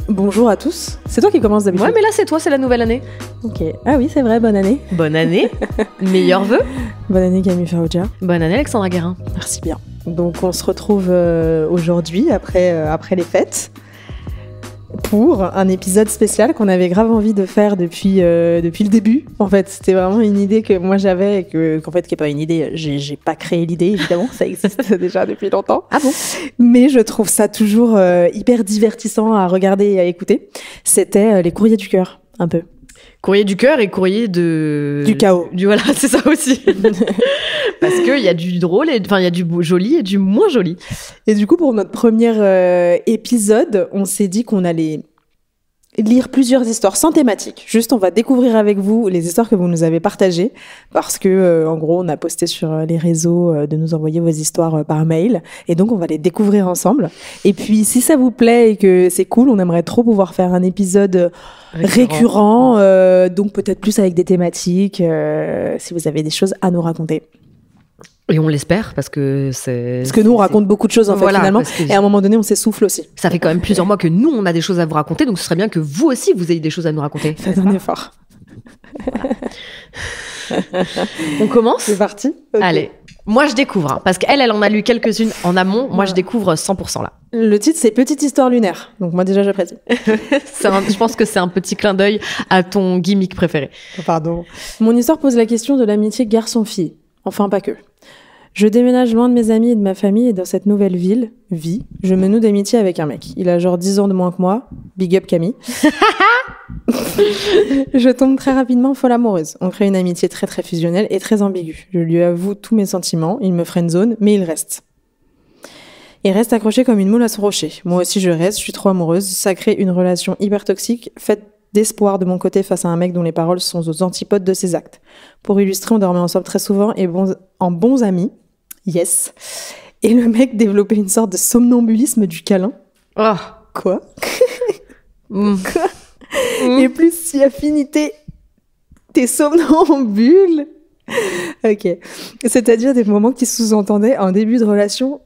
Bonjour à tous. C'est toi qui commence d'habitude. Ouais, mais là, c'est toi, c'est la nouvelle année. Ok. Ah oui, c'est vrai, bonne année. Bonne année. Meilleurs vœux. Bonne année, Camille Farouja. Bonne année, Alexandra Guérin. Merci bien. Donc, on se retrouve aujourd'hui, après les fêtes, pour un épisode spécial qu'on avait grave envie de faire depuis le début. En fait, c'était vraiment une idée que moi j'avais, qui n'est pas une idée. J'ai pas créé l'idée, évidemment, ça existe déjà depuis longtemps. Ah bon? Mais je trouve ça toujours hyper divertissant à regarder et à écouter. C'était les courriers du cœur, un peu. Courrier du cœur et courrier du chaos. Voilà, c'est ça aussi. Parce qu'il y a du drôle, il y a du joli et du moins joli. Et du coup, pour notre premier épisode, on s'est dit qu'on allait lire plusieurs histoires sans thématique. Juste, on va découvrir avec vous les histoires que vous nous avez partagées. Parce que, en gros, on a posté sur les réseaux de nous envoyer vos histoires par mail. Et donc, on va les découvrir ensemble. Et puis, si ça vous plaît et que c'est cool, on aimerait trop pouvoir faire un épisode récurrent, donc peut-être plus avec des thématiques, si vous avez des choses à nous raconter. Et on l'espère, parce que nous, on raconte beaucoup de choses, en fait, finalement. Et à un moment donné, on s'essouffle aussi. Ça fait quand même plusieurs mois que nous, on a des choses à vous raconter, donc ce serait bien que vous aussi, vous ayez des choses à nous raconter. Faites un effort. On commence ? C'est parti. Okay. Allez. Moi, je découvre, hein, parce qu'elle en a lu quelques-unes en amont. Moi, je découvre 100% là. Le titre, c'est Petite histoire lunaire. Donc moi, déjà, j'apprécie. Je pense que c'est un petit clin d'œil à ton gimmick préféré. Pardon. Mon histoire pose la question de l'amitié garçon-fille. Enfin, pas que. Je déménage loin de mes amis et de ma famille et dans cette nouvelle vie, je me noue d'amitié avec un mec. Il a genre 10 ans de moins que moi. Big up Camille. Je tombe très rapidement folle amoureuse. On crée une amitié très très fusionnelle et très ambiguë. Je lui avoue tous mes sentiments. Il me friendzone, mais il reste. Il reste accroché comme une moule à son rocher. Moi aussi je reste, je suis trop amoureuse. Ça crée une relation hyper toxique, faite d'espoir de mon côté face à un mec dont les paroles sont aux antipodes de ses actes. Pour illustrer, on dormait ensemble très souvent et en bons amis. Yes. Et le mec développait une sorte de somnambulisme du câlin. Oh. Quoi? Quoi? Et plus si affinité, t'es somnambule. Ok. C'est-à-dire des moments qui sous-entendaient un début de relation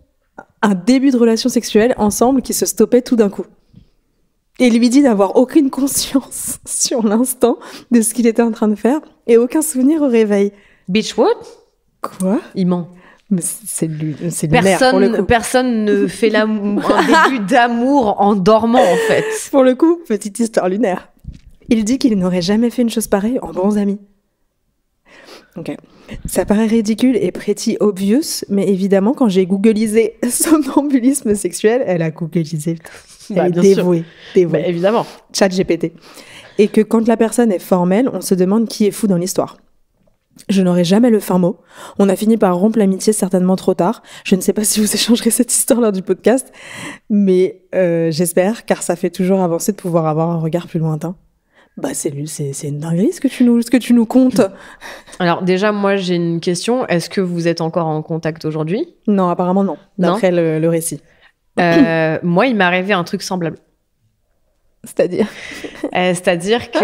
sexuelle ensemble qui se stoppait tout d'un coup. Et lui dit d'avoir aucune conscience sur l'instant de ce qu'il était en train de faire et aucun souvenir au réveil. Bitch what? Quoi? Il ment. Mais c'est lunaire pour le coup. Personne ne fait un début d'amour en dormant, en fait. Pour le coup, petite histoire lunaire. Il dit qu'il n'aurait jamais fait une chose pareille en bons amis. Ok. Ça paraît ridicule et pretty obvious, mais évidemment, quand j'ai googlisé somnambulisme sexuel, elle a googlisé. Elle est dévouée. Bah, évidemment. Chat GPT. Et que quand la personne est formelle, on se demande qui est fou dans l'histoire. Je n'aurai jamais le fin mot. On a fini par rompre l'amitié certainement trop tard. Je ne sais pas si vous échangerez cette histoire lors du podcast, mais j'espère, car ça fait toujours avancer de pouvoir avoir un regard plus lointain. Bah c'est une dinguerie ce que tu nous contes. Alors déjà, moi j'ai une question. Est-ce que vous êtes encore en contact aujourd'hui ? Non, apparemment non, d'après le récit. Moi, il m'est arrivé un truc semblable. C'est-à-dire C'est-à-dire que...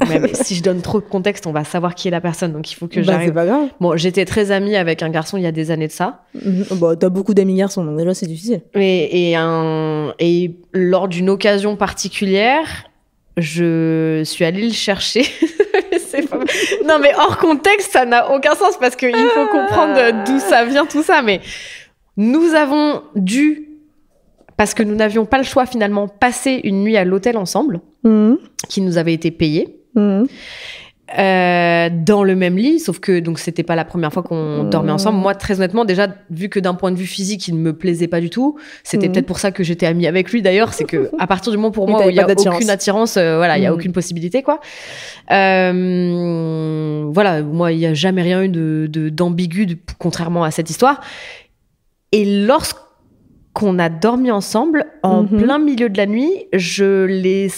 mais si je donne trop de contexte, on va savoir qui est la personne, donc il faut que j'arrive. C'est pas grave. Bon, j'étais très amie avec un garçon il y a des années de ça. Bah, t'as beaucoup d'amis garçons, donc déjà c'est difficile. Et lors d'une occasion particulière, je suis allée le chercher. Non, mais hors contexte, ça n'a aucun sens parce qu'il faut comprendre d'où ça vient tout ça. Mais nous avons dû, parce que nous n'avions pas le choix finalement, passer une nuit à l'hôtel ensemble, qui nous avait été payée. Dans le même lit, sauf que donc c'était pas la première fois qu'on dormait ensemble. Moi, très honnêtement, déjà vu que d'un point de vue physique, il ne me plaisait pas du tout. C'était peut-être pour ça que j'étais amie avec lui. D'ailleurs, c'est que à partir du moment pour moi où il y a aucune attirance, voilà, il y a aucune possibilité, quoi. Voilà, moi, il y a jamais rien eu d'ambigu, contrairement à cette histoire. Et lorsqu'on a dormi ensemble, en plein milieu de la nuit, j'ai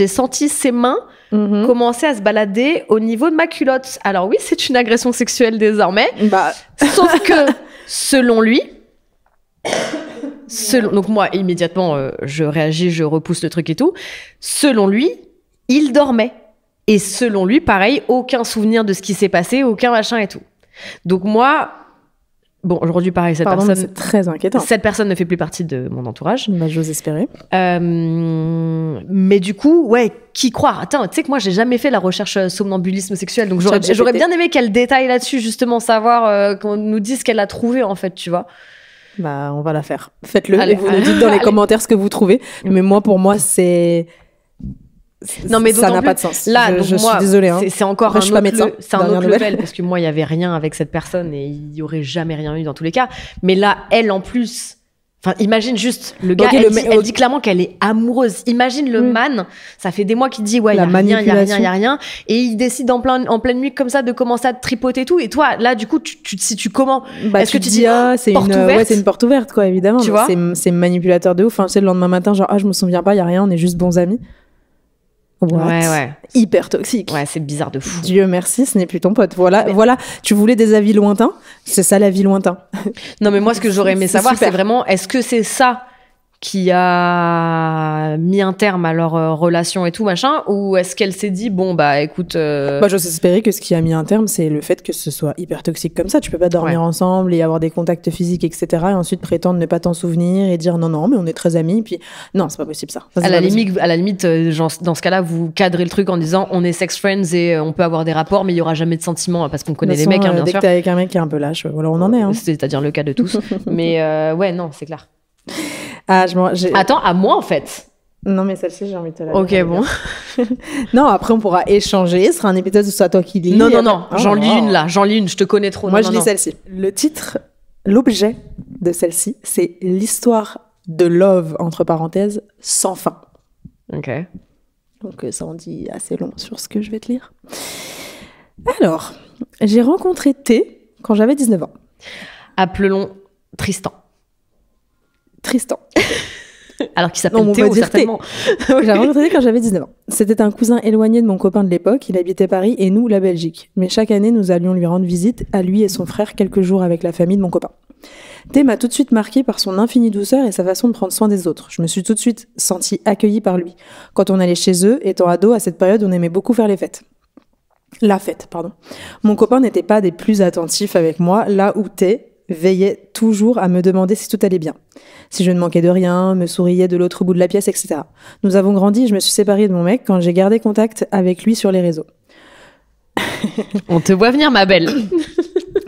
senti ses mains commencer à se balader au niveau de ma culotte. Alors oui, c'est une agression sexuelle désormais. Sauf que, selon lui, donc moi, immédiatement, je réagis, je repousse le truc et tout. Selon lui, il dormait. Et selon lui, pareil, aucun souvenir de ce qui s'est passé, aucun machin et tout. Donc moi, Bon, aujourd'hui, pareil, c'est très inquiétant. Cette personne ne fait plus partie de mon entourage. Bah, j'ose espérer. Mais du coup, ouais, qui croire? Attends, tu sais que moi, j'ai jamais fait la recherche somnambulisme sexuel, donc j'aurais bien aimé qu'elle détaille là-dessus, justement, savoir, qu'on nous dise ce qu'elle a trouvé, en fait, tu vois. Bah, on va la faire. Faites-le et vous nous dites dans les commentaires ce que vous trouvez. Mais moi, pour moi, c'est... Non, mais ça n'a pas de sens. Là, je suis désolée. Hein. C'est encore après, un autre level parce que moi, il y avait rien avec cette personne et il y aurait jamais rien eu dans tous les cas. Mais là, elle en plus, enfin, imagine juste le gars. Elle dit clairement qu'elle est amoureuse. Imagine le man. Ça fait des mois qu'il dit ouais, il y a rien, et il décide en pleine nuit comme ça de commencer à te tripoter tout. Et toi, là, du coup, tu te situes comment? Est-ce que tu dis c'est une porte ouverte, quoi, évidemment. Tu vois, c'est manipulateur de ouf. Enfin, c'est le lendemain matin, genre je me souviens pas, il y a rien, on est juste bons amis. Ouais. Hyper toxique. Ouais, c'est bizarre de fou. Dieu merci, ce n'est plus ton pote. Voilà, tu voulais des avis lointains, c'est ça la vie lointain. Non, mais moi, ce que j'aurais aimé savoir, c'est vraiment, est-ce que c'est ça qui a mis un terme à leur relation et tout, machin, ou est-ce qu'elle s'est dit, bon, bah, écoute... Bah, j'ose espérer que ce qui a mis un terme, c'est le fait que ce soit hyper toxique comme ça. Tu peux pas dormir ensemble et avoir des contacts physiques, etc., et ensuite prétendre ne pas t'en souvenir et dire non, mais on est très amis, puis non, c'est pas possible ça. À la limite, genre, dans ce cas-là, vous cadrez le truc en disant, on est sex friends et on peut avoir des rapports, mais il y aura jamais de sentiments, parce qu'on connaît les mecs, bien sûr. Dès que t'es avec un mec qui est un peu lâche, voilà, on en est. Hein. C'est-à-dire le cas de tous. Mais ouais, non, c'est clair. Attends, à moi en fait. Non, mais celle-ci, j'ai envie de te la Ok, bon. Non, après, on pourra échanger. Ce sera un épisode où c'est à toi qui lis. Non. J'en lis une, je te connais trop. Moi, je lis celle-ci. Le titre, l'objet de celle-ci, c'est l'histoire de love, entre parenthèses, sans fin. Ok. Donc, ça en dit assez long sur ce que je vais te lire. Alors, j'ai rencontré T quand j'avais 19 ans. Appelons Tristan. Alors qu'il s'appelle Théo, certainement. J'ai rencontré quand j'avais 19 ans. C'était un cousin éloigné de mon copain de l'époque. Il habitait Paris et nous, la Belgique. Mais chaque année, nous allions lui rendre visite, à lui et son frère, quelques jours avec la famille de mon copain. Thé m'a tout de suite marqué par son infinie douceur et sa façon de prendre soin des autres. Je me suis tout de suite sentie accueillie par lui. Quand on allait chez eux, étant ado, à cette période, on aimait beaucoup faire la fête. Mon copain n'était pas des plus attentifs avec moi, là où Thé veillait toujours à me demander si tout allait bien. Si je ne manquais de rien, me souriait de l'autre bout de la pièce, etc. Nous avons grandi et je me suis séparée de mon mec quand j'ai gardé contact avec lui sur les réseaux. On te voit venir, ma belle.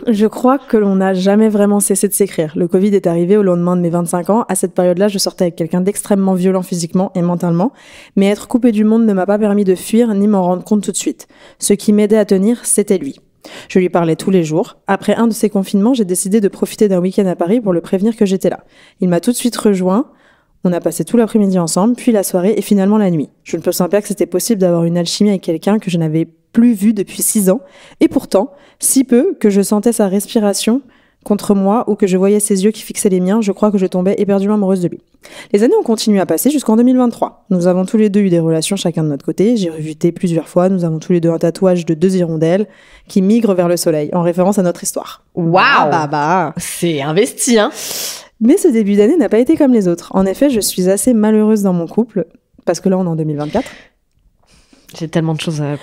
Je crois que l'on n'a jamais vraiment cessé de s'écrire. Le Covid est arrivé au lendemain de mes 25 ans. À cette période-là, je sortais avec quelqu'un d'extrêmement violent physiquement et mentalement. Mais être coupée du monde ne m'a pas permis de fuir ni m'en rendre compte tout de suite. Ce qui m'aidait à tenir, c'était lui. Je lui parlais tous les jours. Après un de ces confinements, j'ai décidé de profiter d'un week-end à Paris pour le prévenir que j'étais là. Il m'a tout de suite rejoint. On a passé tout l'après-midi ensemble, puis la soirée et finalement la nuit. Je ne pensais pas que c'était possible d'avoir une alchimie avec quelqu'un que je n'avais plus vu depuis 6 ans. Et pourtant, si peu que je sentais sa respiration contre moi ou que je voyais ses yeux qui fixaient les miens, je crois que je tombais éperdument amoureuse de lui. Les années ont continué à passer jusqu'en 2023. Nous avons tous les deux eu des relations chacun de notre côté. J'ai revu T plusieurs fois. Nous avons tous les deux un tatouage de 2 hirondelles qui migrent vers le soleil, en référence à notre histoire. Waouh, c'est investi, hein. Mais ce début d'année n'a pas été comme les autres. En effet, je suis assez malheureuse dans mon couple, parce que là, on est en 2024. J'ai tellement de choses à...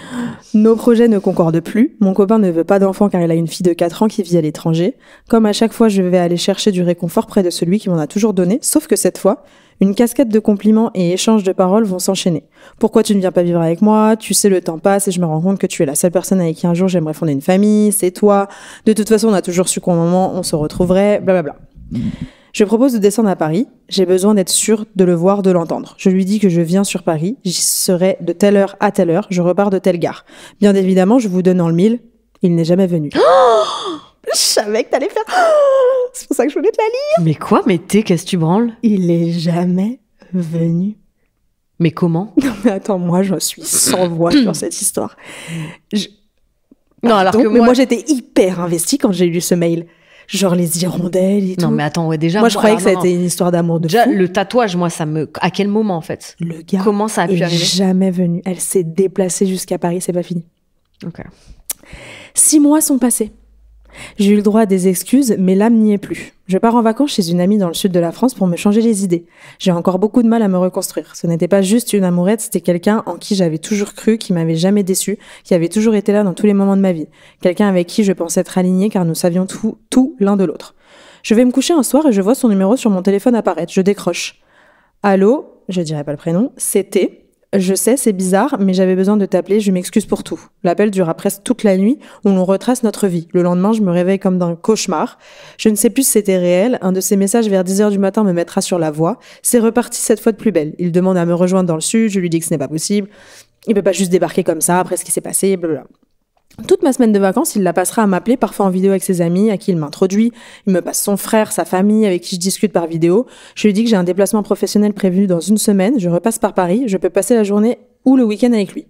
Nos projets ne concordent plus. Mon copain ne veut pas d'enfant car il a une fille de 4 ans qui vit à l'étranger. Comme à chaque fois, je vais aller chercher du réconfort près de celui qui m'en a toujours donné, sauf que cette fois, une cascade de compliments et échanges de paroles vont s'enchaîner. Pourquoi tu ne viens pas vivre avec moi? Tu sais, le temps passe et je me rends compte que tu es la seule personne avec qui un jour j'aimerais fonder une famille, c'est toi. De toute façon, on a toujours su qu'au moment on se retrouverait, blablabla. Je propose de descendre à Paris. J'ai besoin d'être sûre de le voir, de l'entendre. Je lui dis que je viens sur Paris. J'y serai de telle heure à telle heure. Je repars de telle gare. Bien évidemment, je vous donne en le mille. Il n'est jamais venu. Je savais que t'allais faire... C'est pour ça que je voulais te la lire. Mais quoi? Mais qu'est-ce que tu branles? Il est jamais venu. Mais comment? Non mais attends, moi je suis sans voix sur cette histoire. Non, alors que moi j'étais hyper investie quand j'ai lu ce mail. Genre les hirondelles et tout. Non mais attends, ouais, déjà... Moi je croyais que ça a été une histoire d'amour de déjà, fou. le tatouage, moi ça me... À quel moment en fait? Le gars comment ça a pu arriver? Jamais venu. Elle s'est déplacée jusqu'à Paris, c'est pas fini. Ok. 6 mois sont passés. J'ai eu le droit à des excuses, mais l'âme n'y est plus. Je pars en vacances chez une amie dans le sud de la France pour me changer les idées. J'ai encore beaucoup de mal à me reconstruire. Ce n'était pas juste une amourette, c'était quelqu'un en qui j'avais toujours cru, qui m'avait jamais déçu, qui avait toujours été là dans tous les moments de ma vie. Quelqu'un avec qui je pensais être alignée car nous savions tout l'un de l'autre. Je vais me coucher un soir et je vois son numéro sur mon téléphone apparaître. Je décroche. Allô, je dirai pas le prénom, c'était... Je sais, c'est bizarre, mais j'avais besoin de t'appeler, je m'excuse pour tout. L'appel dura presque toute la nuit, où l'on retrace notre vie. Le lendemain, je me réveille comme d'un cauchemar. Je ne sais plus si c'était réel. Un de ses messages vers 10h du matin me mettra sur la voie. C'est reparti cette fois de plus belle. Il demande à me rejoindre dans le sud, je lui dis que ce n'est pas possible. Il peut pas juste débarquer comme ça, après ce qui s'est passé, blablabla. Toute ma semaine de vacances, il la passera à m'appeler, parfois en vidéo avec ses amis, à qui il m'introduit. Il me passe son frère, sa famille, avec qui je discute par vidéo. Je lui dis que j'ai un déplacement professionnel prévu dans une semaine. Je repasse par Paris. Je peux passer la journée ou le week-end avec lui.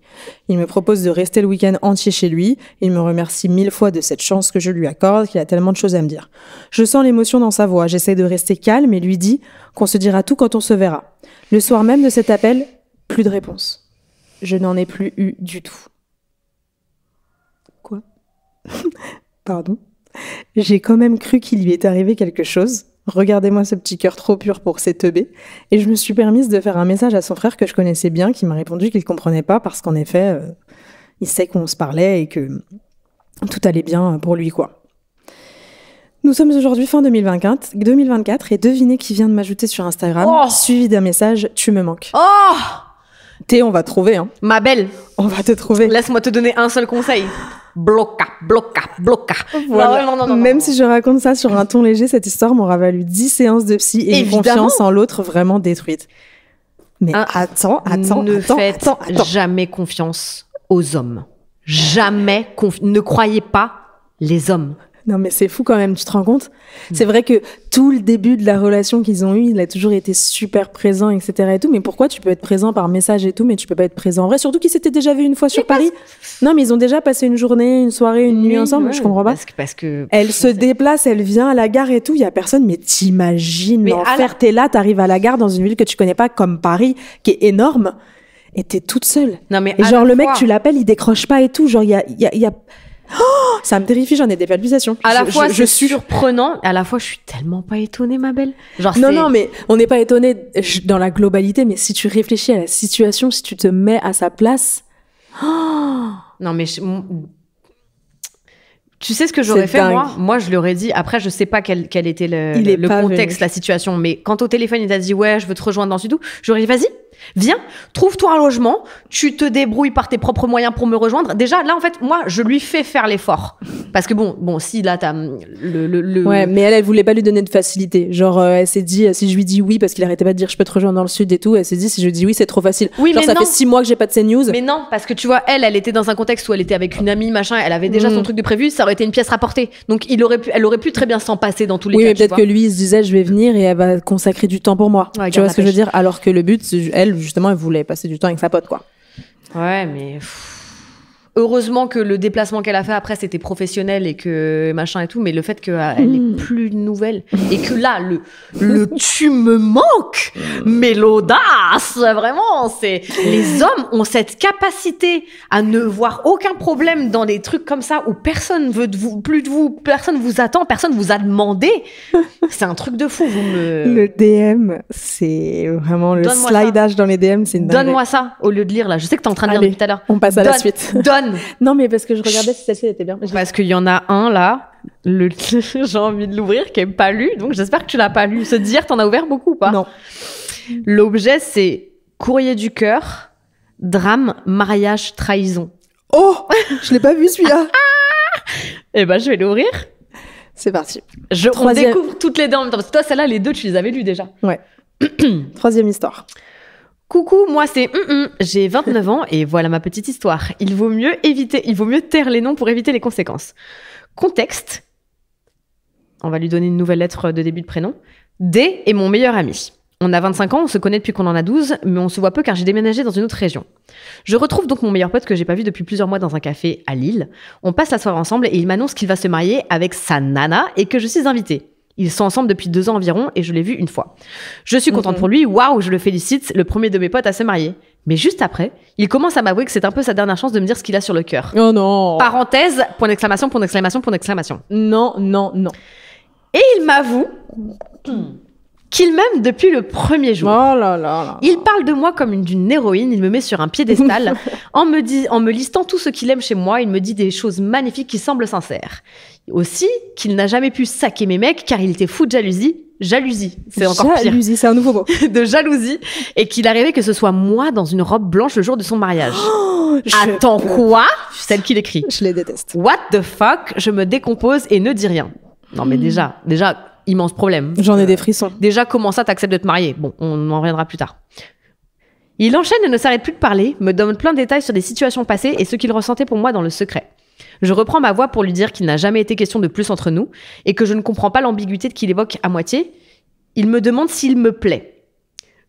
Il me propose de rester le week-end entier chez lui. Il me remercie 1000 fois de cette chance que je lui accorde, qu'il a tellement de choses à me dire. Je sens l'émotion dans sa voix. J'essaie de rester calme et lui dis qu'on se dira tout quand on se verra. Le soir même de cet appel, plus de réponse. Je n'en ai plus eu du tout. Quoi ? Pardon. J'ai quand même cru qu'il lui est arrivé quelque chose. Regardez-moi ce petit cœur trop pur pour s'éteuber. Et je me suis permise de faire un message à son frère que je connaissais bien, qui m'a répondu qu'il comprenait pas parce qu'en effet, il sait qu'on se parlait et que tout allait bien pour lui, quoi. Nous sommes aujourd'hui fin 2024 et devinez qui vient de m'ajouter sur Instagram, suivi d'un message « Tu me manques ». Oh ! On va trouver, hein. Ma belle. On va te trouver. Laisse-moi te donner un seul conseil. Bloca. Voilà. Non. Même si je raconte ça sur un ton léger, cette histoire m'aura valu 10 séances de psy et une confiance en l'autre vraiment détruite. Mais attends. Ne faites jamais confiance aux hommes. Jamais ne croyez pas les hommes. Non, mais c'est fou quand même, tu te rends compte ? C'est vrai que tout le début de la relation qu'ils ont eue, il a toujours été super présent, etc. et tout. Mais pourquoi tu peux être présent par message et tout, mais tu peux pas être présent en vrai ? Surtout qu'ils s'étaient déjà vus une fois sur Paris. Non, mais ils ont déjà passé une journée, une soirée, une nuit ensemble, je comprends pas. Parce que elle se déplace, elle vient à la gare et tout, il y a personne, mais t'imagines l'enfer, t'es là, t'arrives à la gare dans une ville que tu connais pas comme Paris, qui est énorme, et t'es toute seule. Non, mais et genre le mec, tu l'appelles, il décroche pas et tout, genre il y a... Oh, ça me terrifie, j'en ai des palpitations. À la fois, c'est surprenant, à la fois, je suis tellement pas étonnée, ma belle. Genre, non, mais on n'est pas étonné dans la globalité, mais si tu réfléchis à la situation, si tu te mets à sa place. Oh non, mais tu sais ce que j'aurais fait, moi, je lui aurais dit, après, je sais pas quel était le contexte, la situation, mais quand au téléphone, il t'a dit, ouais, je veux te rejoindre dans le sud, j'aurais dit, vas-y, viens, trouve-toi un logement, tu te débrouilles par tes propres moyens pour me rejoindre. Déjà, là, en fait, moi, je lui fais faire l'effort. Parce que bon, si là, t'as Ouais, mais elle voulait pas lui donner de facilité. Genre, elle s'est dit, si je lui dis oui, parce qu'il arrêtait pas de dire, je peux te rejoindre dans le sud et tout, elle s'est dit, si je lui dis oui, c'est trop facile. Oui, genre, ça fait 6 mois que j'ai pas de ces news. Mais non, parce que tu vois, elle était dans un contexte où elle était avec une amie, machin, elle avait déjà son truc de prévu, ça aurait été une pièce rapportée. Donc, elle aurait pu très bien s'en passer dans tous les cas. Oui, mais peut-être que lui, il se disait, je vais venir et elle va consacrer du temps pour moi. Ouais, tu vois ce que je veux dire? Alors que le but, elle, justement, elle voulait passer du temps avec sa pote, quoi. Ouais, mais heureusement que le déplacement qu'elle a fait après, c'était professionnel et que machin et tout, mais le fait qu'elle ait plus de nouvelles et que là, le tu me manques, mais l'audace, vraiment, c'est les hommes ont cette capacité à ne voir aucun problème dans des trucs comme ça où personne veut de vous, plus de vous, personne vous attend, personne vous a demandé. C'est un truc de fou. Le DM, c'est vraiment le slidage dans les DM, c'est une dinguerie. Donne-moi ça au lieu de lire là. Je sais que t'es en train de lire depuis tout à l'heure. On passe à la suite. Donne. Non, mais parce que je regardais si celle-ci était bien. Parce qu'il y en a un là, j'ai envie de l'ouvrir, qui n'est pas lu, donc j'espère que tu l'as pas lu. Ce dire, t'en as ouvert beaucoup ou pas? Non. L'objet, c'est courrier du cœur, drame, mariage, trahison. Oh, je l'ai pas vu celui-là. Eh ben, je vais l'ouvrir. C'est parti. On découvre toutes les deux en même temps. Parce que toi, celles-là, les deux, tu les avais lues déjà. Ouais. Troisième histoire. Coucou, moi c'est j'ai 29 ans et voilà ma petite histoire. Il vaut mieux taire les noms pour éviter les conséquences. Contexte. On va lui donner une nouvelle lettre de début de prénom. D est mon meilleur ami. On a 25 ans, on se connaît depuis qu'on en a 12, mais on se voit peu car j'ai déménagé dans une autre région. Je retrouve donc mon meilleur pote que j'ai pas vu depuis plusieurs mois dans un café à Lille. On passe la soirée ensemble et il m'annonce qu'il va se marier avec sa nana et que je suis invitée. Ils sont ensemble depuis 2 ans environ et je l'ai vu une fois. Je suis contente pour lui, waouh, je le félicite, le premier de mes potes à se marier. Mais juste après, il commence à m'avouer que c'est un peu sa dernière chance de me dire ce qu'il a sur le cœur. Oh non. Parenthèse, point d'exclamation, point d'exclamation, point d'exclamation. Non. Et il m'avoue qu'il m'aime depuis le premier jour. Oh là là. Il parle de moi comme d'une héroïne, il me met sur un piédestal. en me listant tout ce qu'il aime chez moi, il me dit des choses magnifiques qui semblent sincères. Aussi, qu'il n'a jamais pu saquer mes mecs car il était fou de jalousie. Jalousie, c'est encore pire. Jalousie, c'est un nouveau mot. De jalousie. Et qu'il arrivait que ce soit moi dans une robe blanche le jour de son mariage. Attends, quoi? Celle qu'il écrit. Je les déteste. What the fuck? Je me décompose et ne dis rien. Non mais déjà, immense problème. J'en ai des frissons. Déjà, comment ça t'acceptes de te marier? Bon, on en reviendra plus tard. Il enchaîne et ne s'arrête plus de parler, me donne plein de détails sur des situations passées et ce qu'il ressentait pour moi dans le secret. Je reprends ma voix pour lui dire qu'il n'a jamais été question de plus entre nous et que je ne comprends pas l'ambiguïté qu'il évoque à moitié. Il me demande s'il me plaît.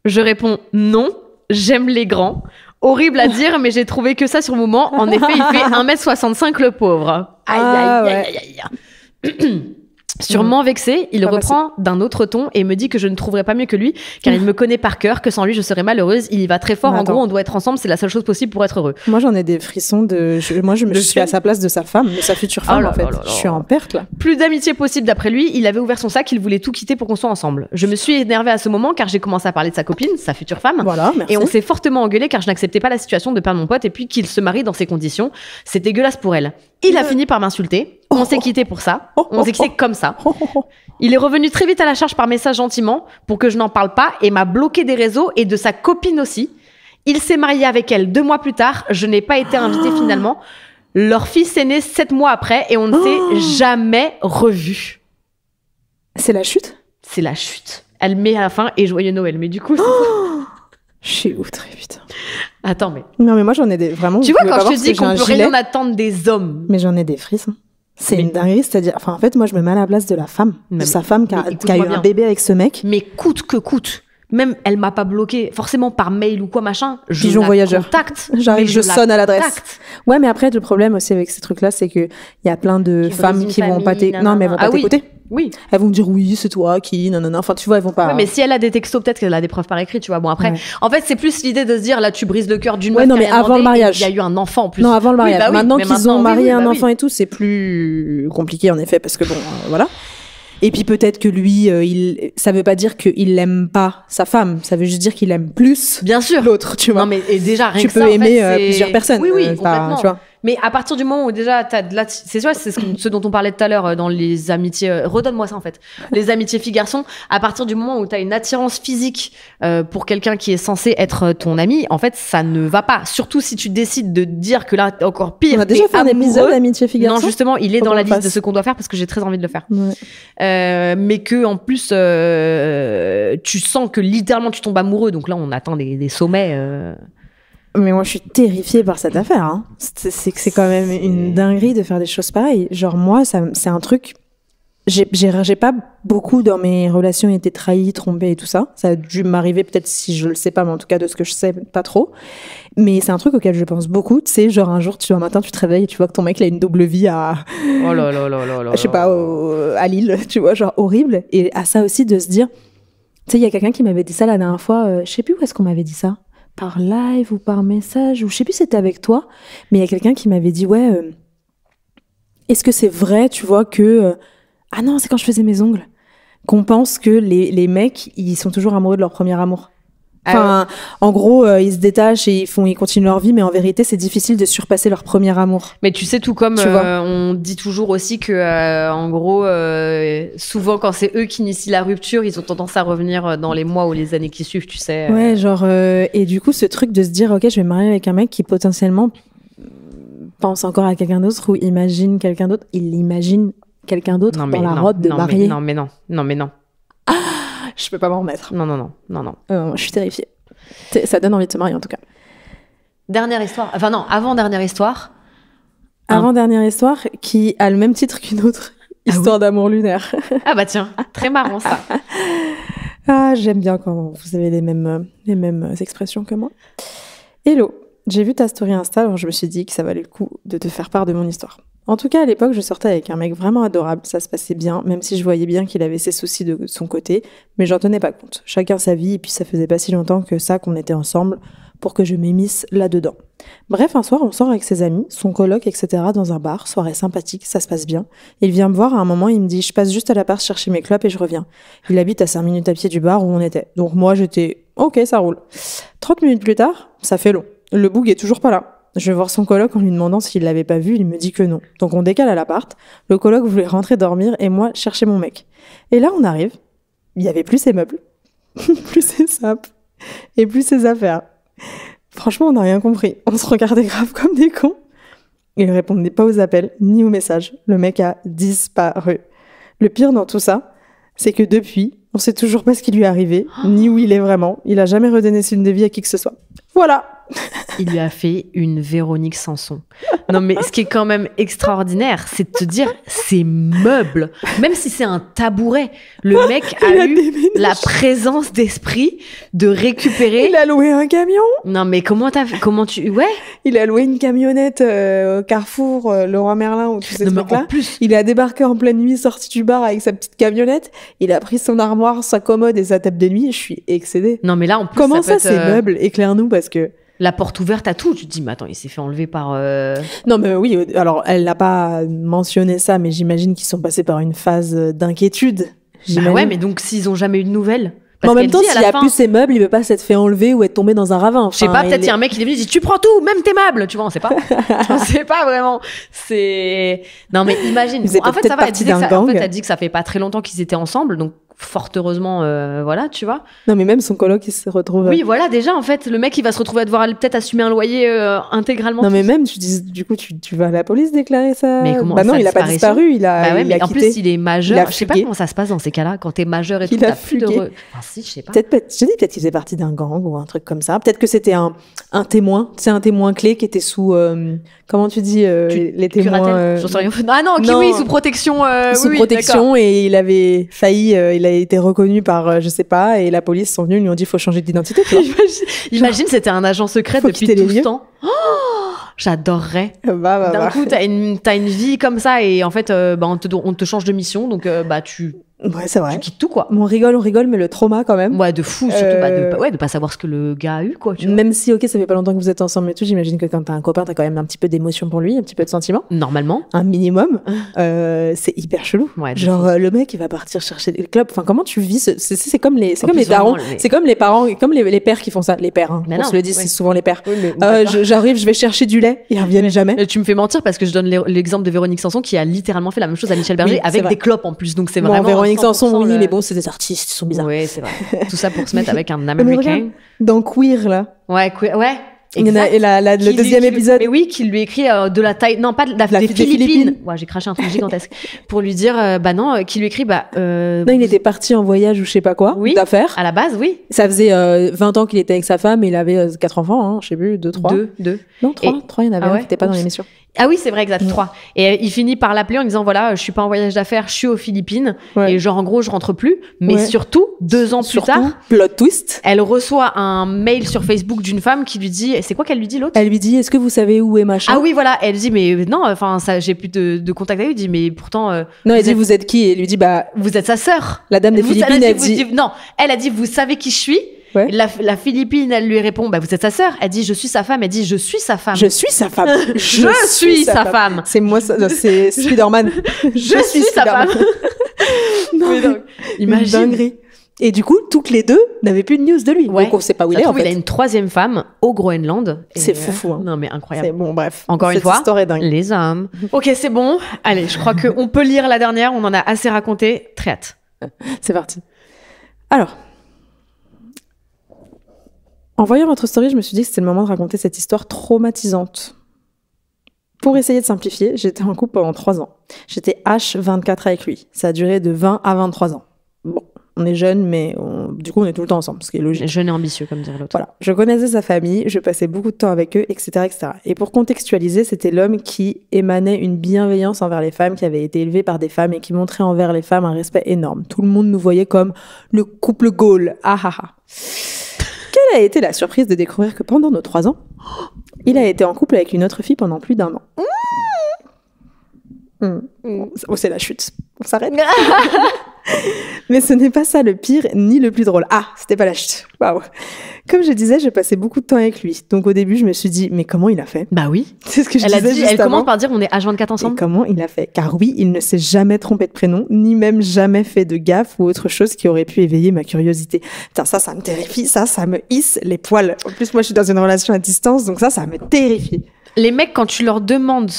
Je réponds non, j'aime les grands. Horrible à dire, mais j'ai trouvé que ça sur le moment. En effet, il fait 1m65 le pauvre. Aïe. Sûrement vexé, il reprend d'un autre ton et me dit que je ne trouverai pas mieux que lui, car il me connaît par cœur, que sans lui je serais malheureuse. Il y va très fort. En gros, on doit être ensemble, c'est la seule chose possible pour être heureux. Moi, j'en ai des frissons je suis à sa place de sa femme, de sa future femme, en fait. Je suis en perte, là. Plus d'amitié possible d'après lui. Il avait ouvert son sac, il voulait tout quitter pour qu'on soit ensemble. Je me suis énervée à ce moment, car j'ai commencé à parler de sa copine, sa future femme. Voilà, merci. Et on s'est fortement engueulé, car je n'acceptais pas la situation de perdre mon pote et puis qu'il se marie dans ces conditions. C'est dégueulasse pour elle. Il a fini par m'insulter. On s'est quitté pour ça. On s'est quitté comme ça. Il est revenu très vite à la charge par message gentiment pour que je n'en parle pas et m'a bloqué des réseaux et de sa copine aussi. Il s'est marié avec elle 2 mois plus tard. Je n'ai pas été invitée finalement. Leur fils est né 7 mois après et on ne s'est jamais revus. C'est la chute? C'est la chute. Elle met à la fin et joyeux Noël. Mais du coup, je suis outrée, putain. Attends, mais... Non, mais moi, j'en ai des... Vraiment, tu vois, quand je te dis qu'on peut rien attendre des hommes... Mais j'en ai des frissons. C'est une dinguerie, c'est-à-dire... Enfin, en fait, moi, je me mets à la place de la femme. De sa femme qui a eu un bébé avec ce mec. Mais coûte que coûte. Même, elle m'a pas bloqué forcément par mail ou quoi, machin. Pigeon voyageur. Contacte. J'arrive, je sonne à l'adresse. Ouais, mais après, le problème aussi avec ces trucs-là, c'est que il y a plein de femmes qui vont pas t'écouter. Non, mais elles vont pas t'écouter. Oui. Elles vont me dire oui, c'est toi qui, non. Enfin, tu vois, elles vont pas. Ouais, mais si elle a des textos, peut-être qu'elle a des preuves par écrit, tu vois. Bon, après, en fait, c'est plus l'idée de se dire, là, tu brises le cœur d'une meuf. Ouais, non, mais avant le mariage. Il y a eu un enfant en plus. Non, avant le mariage. Oui, bah oui, maintenant qu'ils ont marié un enfant et tout, c'est plus compliqué, en effet, parce que bon, voilà. Et puis peut-être que lui, ça veut pas dire qu'il l'aime pas sa femme, ça veut juste dire qu'il aime plus. Bien sûr. L'autre, tu vois. Non mais et déjà rien tu que peux ça, aimer en fait, plusieurs personnes. Oui, complètement. Tu vois. Mais à partir du moment où déjà t'as de la, c'est ce dont on parlait tout à l'heure dans les amitiés. Redonne-moi ça en fait. Les amitiés filles-garçons. À partir du moment où t'as une attirance physique pour quelqu'un qui est censé être ton ami, en fait ça ne va pas. Surtout si tu décides de dire que là encore pire. On a déjà fait un épisode d'amitié filles-garçons. Non justement, il est dans la liste de ce qu'on doit faire parce que j'ai très envie de le faire. Ouais. Mais que en plus tu sens que littéralement tu tombes amoureux. Donc là on atteint des sommets. Mais moi, je suis terrifiée par cette affaire. Hein. C'est quand même une dinguerie de faire des choses pareilles. Genre, moi, c'est un truc... J'ai pas beaucoup dans mes relations été trahie, trompée et tout ça. Ça a dû m'arriver peut-être si je le sais pas, mais en tout cas, de ce que je sais, pas trop. Mais c'est un truc auquel je pense beaucoup. Tu sais, genre un jour, un matin, tu te réveilles et tu vois que ton mec, il a une double vie à... Oh là là là là là. Je sais pas, à Lille, tu vois, genre horrible. Et à ça aussi, de se dire... Tu sais, il y a quelqu'un qui m'avait dit ça la dernière fois. Je sais plus où est-ce qu'on m'avait dit ça. Par live ou par message, ou je sais plus si c'était avec toi, mais il y a quelqu'un qui m'avait dit, ouais, est-ce que c'est vrai, tu vois, que... ah non, c'est quand je faisais mes ongles, qu'on pense que les mecs, ils sont toujours amoureux de leur premier amour. Enfin, en gros, ils se détachent et ils continuent leur vie, mais en vérité, c'est difficile de surpasser leur premier amour. Mais tu sais, tout comme on dit toujours aussi que, en gros, souvent quand c'est eux qui initient la rupture, ils ont tendance à revenir dans les mois ou les années qui suivent, tu sais. Ouais, genre, et du coup, ce truc de se dire, ok, je vais me marier avec un mec qui potentiellement pense encore à quelqu'un d'autre ou imagine quelqu'un d'autre, il imagine quelqu'un d'autre dans la robe de mariée. Non, mais non. Je peux pas m'en remettre. Non. Je suis terrifiée. Ça donne envie de se marier, en tout cas. Dernière histoire. Enfin non, avant-dernière histoire. Avant-dernière histoire qui a le même titre qu'une autre. Histoire d'amour lunaire. Ah bah tiens, très marrant ça. Ah, j'aime bien quand vous avez les mêmes expressions que moi. Hello, j'ai vu ta story Insta, alors je me suis dit que ça valait le coup de te faire part de mon histoire. En tout cas, à l'époque, je sortais avec un mec vraiment adorable, ça se passait bien, même si je voyais bien qu'il avait ses soucis de son côté, mais j'en tenais pas compte. Chacun sa vie, et puis ça faisait pas si longtemps que ça qu'on était ensemble pour que je m'émisse là-dedans. Bref, un soir, on sort avec ses amis, son coloc, etc. dans un bar, soirée sympathique, ça se passe bien. Il vient me voir à un moment, il me dit « Je passe juste à l'appart chercher mes clopes et je reviens ». Il habite à 5 minutes à pied du bar où on était. Donc moi, j'étais « Ok, ça roule ». 30 minutes plus tard, ça fait long. Le boug est toujours pas là. Je vais voir son coloc en lui demandant s'il l'avait pas vu, il me dit que non. Donc on décale à l'appart, le coloc voulait rentrer dormir et moi chercher mon mec. Et là, on arrive, il y avait plus ses meubles, plus ses sapes et plus ses affaires. Franchement, on n'a rien compris. On se regardait grave comme des cons. Il répondait pas aux appels, ni aux messages. Le mec a disparu. Le pire dans tout ça, c'est que depuis, on sait toujours pas ce qui lui est arrivé, ni où il est vraiment. Il a jamais redonné signe de vie à qui que ce soit. Voilà. Il lui a fait une Véronique Sanson. Non, mais ce qui est quand même extraordinaire, c'est de te dire, ces meubles, même si c'est un tabouret, le mec a eu la présence d'esprit de récupérer. Il a loué un camion. Non, mais comment tu, ouais. Il a loué une camionnette au Carrefour, Leroy Merlin ou tous ces trucs-là. En plus, il a débarqué en pleine nuit, sorti du bar avec sa petite camionnette. Il a pris son armoire, sa commode et sa table de nuit. Je suis excédée. Non, mais là, en plus, comment ça ces meubles? Éclaire-nous parce que. La porte ouverte à tout. Tu te dis, mais attends, il s'est fait enlever par... Non, mais oui, alors, elle n'a pas mentionné ça, mais j'imagine qu'ils sont passés par une phase d'inquiétude. Bah ouais, mais donc, s'ils ont jamais eu de nouvelles... Mais en même temps, s'il a plus ses meubles, il veut pas s'être fait enlever ou être tombé dans un ravin. Enfin, je sais pas, peut-être il y a un mec qui est venu et dit, tu prends tout, même tes meubles. Tu vois, on sait pas. On sait pas vraiment. C'est... Non, mais imagine. Bon, en fait, ça va, t'as dit que ça fait pas très longtemps qu'ils étaient ensemble, donc fort heureusement, voilà, tu vois. Non, mais même son coloc, il se retrouve... Oui, voilà, déjà, en fait, le mec, il va se retrouver à devoir peut-être assumer un loyer intégralement. Non, mais même, du coup, tu vas à la police déclarer ça. Mais comment bah non, il a pas disparu, il a ouais, mais a en quitté. Plus, il est majeur. Je sais pas comment ça se passe dans ces cas-là. Quand t'es majeur et tout, t'as plus de... Enfin, si, je sais pas. Peut-être qu'il faisait partie d'un gang ou un truc comme ça. Peut-être que c'était un témoin. C'est un témoin clé qui était sous... comment tu dis les témoins Ah non, oui, sous protection. Sous protection, et il avait failli... il a été reconnu par, je sais pas, et la police sont venus, lui ont dit, il faut changer d'identité. Imagine, c'était un agent secret depuis tout ce temps. Oh, j'adorerais. D'un coup, t'as une vie comme ça, et en fait, on te change de mission, donc tu... Ouais, c'est vrai. Tu quittes tout, quoi. On rigole, mais le trauma, quand même. Ouais, de fou, surtout, de pas savoir ce que le gars a eu, quoi. Tu vois. Même si, ok, ça fait pas longtemps que vous êtes ensemble et tout, j'imagine que quand t'as un copain, t'as quand même un petit peu d'émotion pour lui, un petit peu de sentiment. Normalement. Un minimum. C'est hyper chelou. Ouais, genre, le mec, il va partir chercher des clubs. Enfin, comment tu vis c'est comme les darons. C'est comme les parents, comme les pères qui font ça. Les pères, hein. On se le dit, c'est souvent les pères. Oui, j'arrive, je vais chercher du lait. Ils reviennent jamais. Tu me fais mentir parce que je donne l'exemple de Véronique Sanson qui a littéralement fait la même chose à Michel Berger avec des clopes en plus. Donc c'est vraiment. Véronique Sanson, oui, mais bon, c'est des artistes, ils sont bizarres. Oui, c'est vrai. Tout ça pour se mettre avec un Américain. Dans Queer, là. Ouais, Queer, ouais. Il y en a, et le deuxième épisode. Mais oui, qui lui écrit de la taille, non, pas des Philippines. Ouais, j'ai craché un truc gigantesque. Pour lui dire, qui lui écrit, non, il était parti en voyage ou je sais pas quoi, d'affaires. À la base, oui. Ça faisait 20 ans qu'il était avec sa femme et il avait 4 enfants, hein, je sais plus, 2, 3. 2. Non, 3, il y en avait un qui n'était pas dans l'émission. Ah oui, c'est vrai, exact, 3. Et il finit par l'appeler en disant, voilà, je suis pas en voyage d'affaires, je suis aux Philippines. Ouais. Et genre, en gros, je rentre plus. Mais surtout, 2 ans plus tard. Plot twist. Elle reçoit un mail sur Facebook d'une femme qui lui dit, c'est quoi qu'elle lui dit, l'autre? Elle lui dit, est-ce que vous savez où est machin? Ah oui, voilà. Elle dit, mais non, enfin, ça, j'ai plus de contact avec lui. Il dit, mais pourtant. Non, elle dit, vous êtes qui? Et elle lui dit, vous êtes sa sœur. La dame des Philippines, elle dit. Non, elle a dit, vous savez qui je suis? Ouais. La Philippine, elle lui répond, vous êtes sa sœur. Elle dit, je suis sa femme. Elle dit, je suis sa femme. Je suis sa femme. je suis sa femme. C'est moi, c'est Spider-Man. je suis sa femme. Non, donc, imagine. Une dinguerie. Et du coup, toutes les deux n'avaient plus de news de lui. Ouais. Donc on sait pas où il est, en fait. Il a une 3e femme au Groenland. C'est fou, hein. Non, mais incroyable. C'est bon, bref. Encore une fois. Cette histoire est dingue. Les hommes. Ok, c'est bon. Allez, je crois qu'on peut lire la dernière. On en a assez raconté. Très hâte. C'est parti. Alors. En voyant votre story, je me suis dit que c'était le moment de raconter cette histoire traumatisante. Pour essayer de simplifier, j'étais en couple pendant 3 ans. J'étais H24 avec lui. Ça a duré de 20 à 23 ans. Bon, on est jeunes, mais du coup, on est tout le temps ensemble, ce qui est logique. Jeune et ambitieux, comme dirait l'autre. Voilà. Je connaissais sa famille, je passais beaucoup de temps avec eux, etc., etc. Et pour contextualiser, c'était l'homme qui émanait une bienveillance envers les femmes, qui avait été élevé par des femmes et qui montrait envers les femmes un respect énorme. Tout le monde nous voyait comme le couple Gaulle. Ah ah ah. Quelle a été la surprise de découvrir que pendant nos 3 ans, il a été en couple avec une autre fille pendant plus d'1 an. Oh, c'est la chute. On s'arrête. Mais ce n'est pas ça le pire ni le plus drôle. Ah, c'était pas la chute. Waouh. Comme je disais, j'ai passé beaucoup de temps avec lui. Donc au début, je me suis dit, mais comment il a fait ? Bah oui. C'est ce que je disais juste Elle avant. commence par dire, on est H24 ensemble. Et comment il a fait ? Car oui, il ne s'est jamais trompé de prénom, ni même jamais fait de gaffe ou autre chose qui aurait pu éveiller ma curiosité. Putain, ça me terrifie. Ça me hisse les poils. En plus, moi, je suis dans une relation à distance, donc ça me terrifie. Les mecs, quand tu leur demandes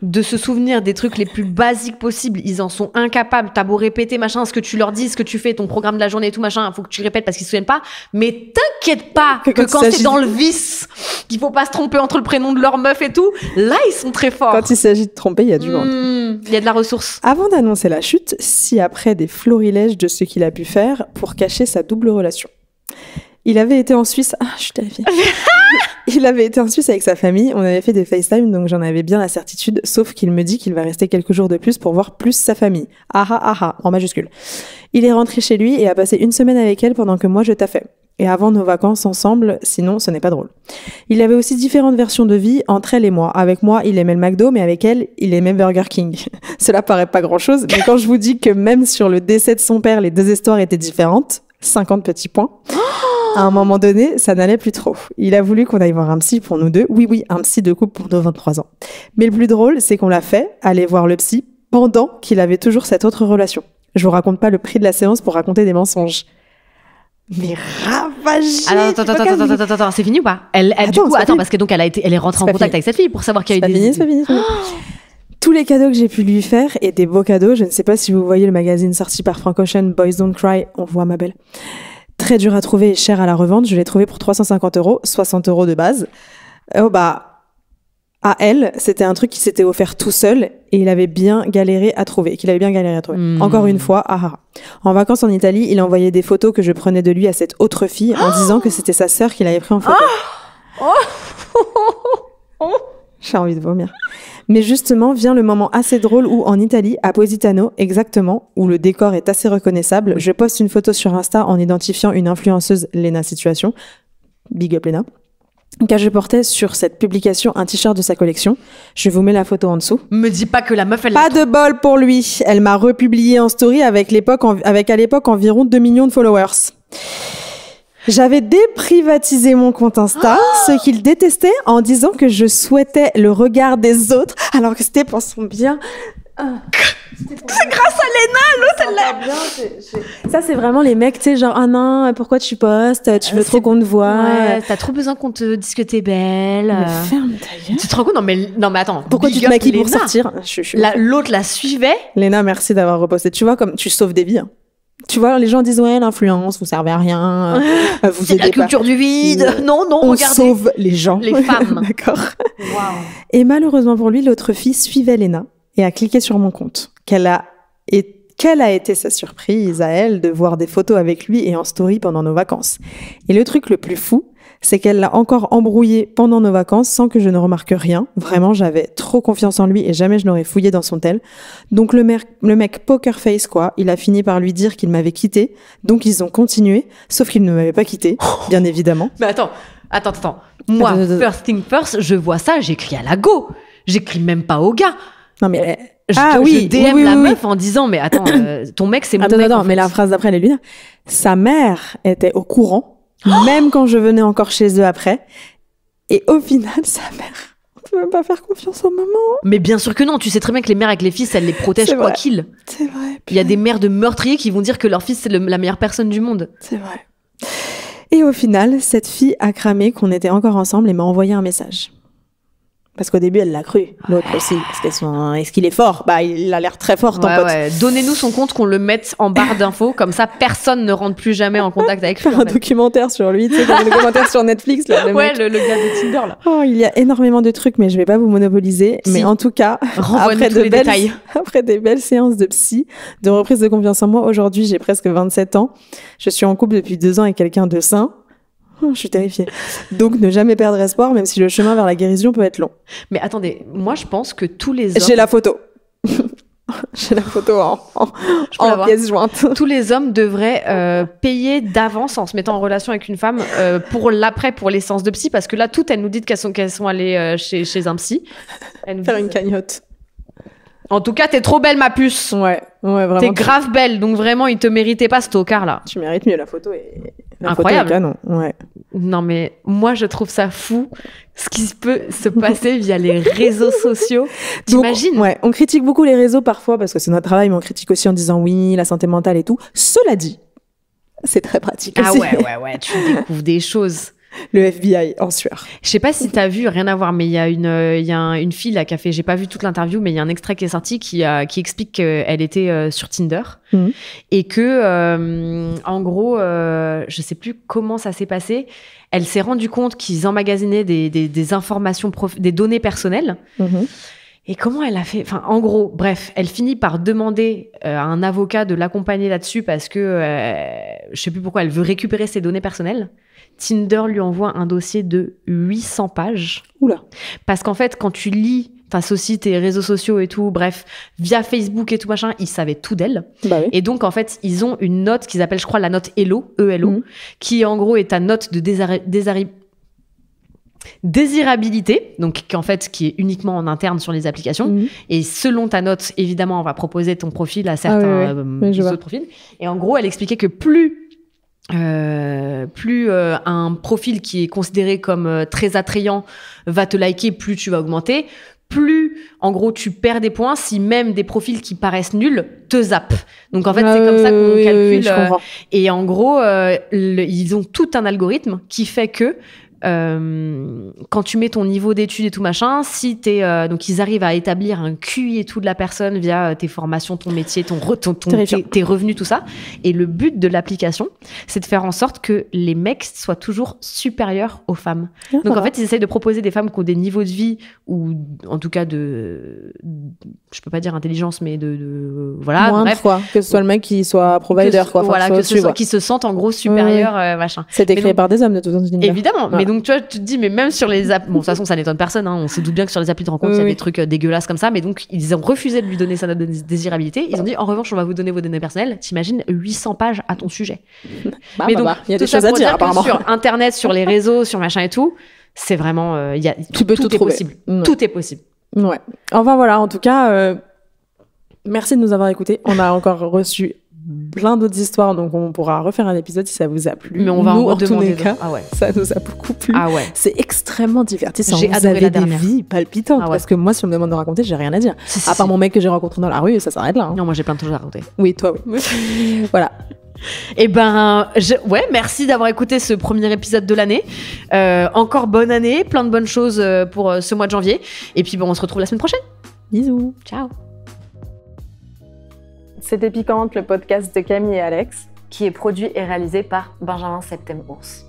de se souvenir des trucs les plus basiques possibles, ils en sont incapables. T'as beau répéter, machin, ce que tu leur dis, ce que tu fais, ton programme de la journée et tout, machin, faut que tu répètes parce qu'ils se souviennent pas. Mais t'inquiète pas que quand c'est dans le vice, qu'il faut pas se tromper entre le prénom de leur meuf et tout, là, ils sont très forts. Quand il s'agit de tromper, il y a du monde. Il y a de la ressource. Avant d'annoncer la chute, si après des florilèges de ce qu'il a pu faire pour cacher sa double relation. Il avait été en Suisse. Ah, je suis terrifiée. Il avait été en Suisse avec sa famille. On avait fait des FaceTime, donc j'en avais bien la certitude. Sauf qu'il me dit qu'il va rester quelques jours de plus pour voir plus sa famille. En majuscule. Il est rentré chez lui et a passé 1 semaine avec elle pendant que moi je taffais. Et avant nos vacances ensemble, sinon ce n'est pas drôle. Il avait aussi différentes versions de vie entre elle et moi. Avec moi, il aimait le McDo, mais avec elle, il aimait Burger King. Cela paraît pas grand-chose, mais quand je vous dis que même sur le décès de son père, les 2 histoires étaient différentes, 50 petits points. À un moment donné, ça n'allait plus trop. Il a voulu qu'on aille voir un psy pour nous deux. Oui, un psy de couple pour nos 23 ans. Mais le plus drôle, c'est qu'on l'a fait aller voir le psy pendant qu'il avait toujours cette autre relation. Je vous raconte pas le prix de la séance pour raconter des mensonges. Mais ravagée. Alors, attends, c'est fini ou pas? Parce que donc elle est rentrée en contact avec cette fille pour savoir qu'il y a eu des... C'est fini. Tous les cadeaux que j'ai pu lui faire et des beaux cadeaux. Je ne sais pas si vous voyez le magazine sorti par Frank Ocean, Boys Don't Cry. On voit ma belle. Très dur à trouver et cher à la revente. Je l'ai trouvé pour 350 €, 60 € de base. À elle, c'était un truc qui s'était offert tout seul et il avait bien galéré à trouver. Encore une fois, En vacances en Italie, il envoyait des photos que je prenais de lui à cette autre fille en disant que c'était sa sœur qui l'avait pris en photo. J'ai envie de vomir. Mais justement, vient le moment assez drôle où, en Italie, à Positano, exactement, où le décor est assez reconnaissable, je poste une photo sur Insta en identifiant une influenceuse, Lena Situation. Big up Lena. Car je portais sur cette publication un t-shirt de sa collection. Je vous mets la photo en dessous. Me dis pas que la meuf, elle... Pas de bol pour lui. Elle m'a republié en story avec à l'époque environ 2 millions de followers. J'avais déprivatisé mon compte Insta, ce qu'il détestait, en disant que je souhaitais le regard des autres, alors que c'était pour son bien. C'est grâce à Lena, l'autre, Ça, c'est vraiment les mecs, tu sais, genre, ah non, pourquoi tu postes? Tu veux trop qu'on te voit. Ouais, t'as trop besoin qu'on te dise que t'es belle. Mais ferme ta gueule. Tu te rends compte? Non, mais attends. Pourquoi tu te maquilles pour sortir? L'autre la suivait. Léna, merci d'avoir reposté. Tu vois, comme tu sauves des vies. Hein. Tu vois, les gens disent, ouais, l'influence, vous servez à rien. Vous c'est la culture du vide. Non, regardez. On sauve les gens. Les femmes. D'accord. Wow. Et malheureusement pour lui, l'autre fille suivait Léna et a cliqué sur mon compte. Quelle a été sa surprise à elle de voir des photos avec lui et en story pendant nos vacances. Et le truc le plus fou, c'est qu'elle l'a encore embrouillé pendant nos vacances sans que je ne remarque rien. Vraiment, j'avais trop confiance en lui et jamais je n'aurais fouillé dans son tel. Donc le mec poker face, quoi, il a fini par lui dire qu'il m'avait quitté. Donc ils ont continué, sauf qu'il ne m'avait pas quitté, bien évidemment. Mais attends. Moi, first thing first, je vois ça, j'écris à la go. J'écris même pas au gars. Non mais... Je DM la meuf en disant, mais attends, ton mec, c'est mon mec. Attends, mais la phrase d'après, elle est lunaire. Sa mère était au courant. Même quand je venais encore chez eux après. Et au final, sa mère, on peut même pas faire confiance aux mamans. Mais bien sûr que non, tu sais très bien que les mères avec les fils, elles les protègent quoi qu'il. C'est vrai. Il y a des mères de meurtriers qui vont dire que leur fils, c'est la meilleure personne du monde. C'est vrai. Et au final, cette fille a cramé qu'on était encore ensemble et m'a envoyé un message. Parce qu'au début, elle l'a cru. L'autre aussi. Est-ce qu'il est fort? Il a l'air très fort, ton pote. Ouais. Donnez-nous son compte, qu'on le mette en barre d'infos. Comme ça, personne ne rentre plus jamais en contact avec lui. Faire un documentaire sur lui, tu sais, comme le documentaire sur Netflix, là. Le gars de Tinder, là. Oh, il y a énormément de trucs, mais je vais pas vous monopoliser. Si. Mais en tout cas, après des belles séances de psy, de reprise de confiance en moi, aujourd'hui, j'ai presque 27 ans. Je suis en couple depuis 2 ans avec quelqu'un de sain. Je suis terrifiée. Donc, ne jamais perdre espoir, même si le chemin vers la guérison peut être long. Mais attendez, moi, je pense que tous les hommes... J'ai la photo. J'ai la photo en pièce jointe. Tous les hommes devraient payer d'avance en se mettant en relation avec une femme pour les séances de psy, parce que là, toutes, elles nous disent qu'elles sont allées chez un psy. Faire une cagnotte. En tout cas, t'es trop belle, ma puce. Ouais, vraiment. T'es grave belle, donc vraiment, il te méritait pas ce tocard là. Tu mérites mieux, la photo est incroyable. Photo est canon. Ouais. Non mais moi je trouve ça fou ce qui peut se passer via les réseaux sociaux. T'imagines ? Ouais, on critique beaucoup les réseaux parfois parce que c'est notre travail, mais on critique aussi en disant oui, la santé mentale et tout. Cela dit, c'est très pratique. Ah ouais, tu découvres des choses. Le FBI en sueur. Je sais pas si t'as vu, rien à voir, mais il y a une fille là qui a fait, j'ai pas vu toute l'interview, mais il y a un extrait qui est sorti qui explique qu'elle était sur Tinder et que, en gros, je sais plus comment ça s'est passé. Elle s'est rendue compte qu'ils emmagasinaient des informations, des données personnelles. Et comment elle a fait ? Enfin, en gros, bref, elle finit par demander à un avocat de l'accompagner là-dessus parce que je sais plus pourquoi elle veut récupérer ses données personnelles. Tinder lui envoie un dossier de 800 pages. Oula. Parce qu'en fait, quand tu lis, t'associes tes réseaux sociaux et tout, bref, via Facebook et tout machin, ils savaient tout d'elle. Bah oui. Et donc, en fait, ils ont une note qu'ils appellent, je crois, la note ELO, E-L-O, qui en gros est ta note de désirabilité, donc qui est uniquement en interne sur les applications. Et selon ta note, évidemment, on va proposer ton profil à certains autres profils. Et en gros, elle expliquait que plus un profil qui est considéré comme très attrayant va te liker, plus tu vas augmenter. Plus, en gros, tu perds des points si même des profils qui paraissent nuls te zappent. Donc, en fait, c'est comme ça qu'on calcule. Et en gros, ils ont tout un algorithme qui fait que quand tu mets ton niveau d'études et tout machin, si donc ils arrivent à établir un QI et tout de la personne via tes formations, ton métier, tes revenus, tout ça. Et le but de l'application, c'est de faire en sorte que les mecs soient toujours supérieurs aux femmes. Donc en fait, ils essayent de proposer des femmes qui ont des niveaux de vie ou en tout cas je peux pas dire intelligence, mais voilà. Moins bref, quoi, que ce soit le mec qui soit provider, quoi. Voilà, qui se sentent en gros supérieurs, machin. C'était créé par des hommes de toute façon. Évidemment, mais donc tu vois, tu te dis, mais même sur les apps, bon, de toute façon, ça n'étonne personne, hein, on se doute bien que sur les applis de rencontre, il y a des trucs dégueulasses comme ça, mais donc ils ont refusé de lui donner sa note de désirabilité. Ils ont dit, en revanche, on va vous donner vos données personnelles. T'imagines 800 pages à ton sujet. Mais donc, il y a des choses à dire, apparemment. Sur Internet, sur les réseaux, sur machin et tout, c'est vraiment, tu peux tout est trouver. Possible. Tout est possible. Ouais. Enfin voilà, en tout cas, merci de nous avoir écoutés. On a encore reçu plein d'autres histoires, donc on pourra refaire un épisode si ça vous a plu. Mais on va en tous les cas, ah ouais. Ça nous a beaucoup plu. Ah ouais. C'est extrêmement divertissant. J'ai adoré la dernière. Des vies palpitantes, parce que moi, si on me demande de raconter, j'ai rien à dire. À part mon mec que j'ai rencontré dans la rue, ça s'arrête là. Non, moi j'ai plein de choses à raconter. Oui, toi, oui. Voilà. Eh ben, merci d'avoir écouté ce premier épisode de l'année. Encore bonne année, plein de bonnes choses pour ce mois de janvier. Et puis, on se retrouve la semaine prochaine. Bisous. Ciao. C'était Piquante, le podcast de Camille et Alex, qui est produit et réalisé par Benjamin Septem-Ours.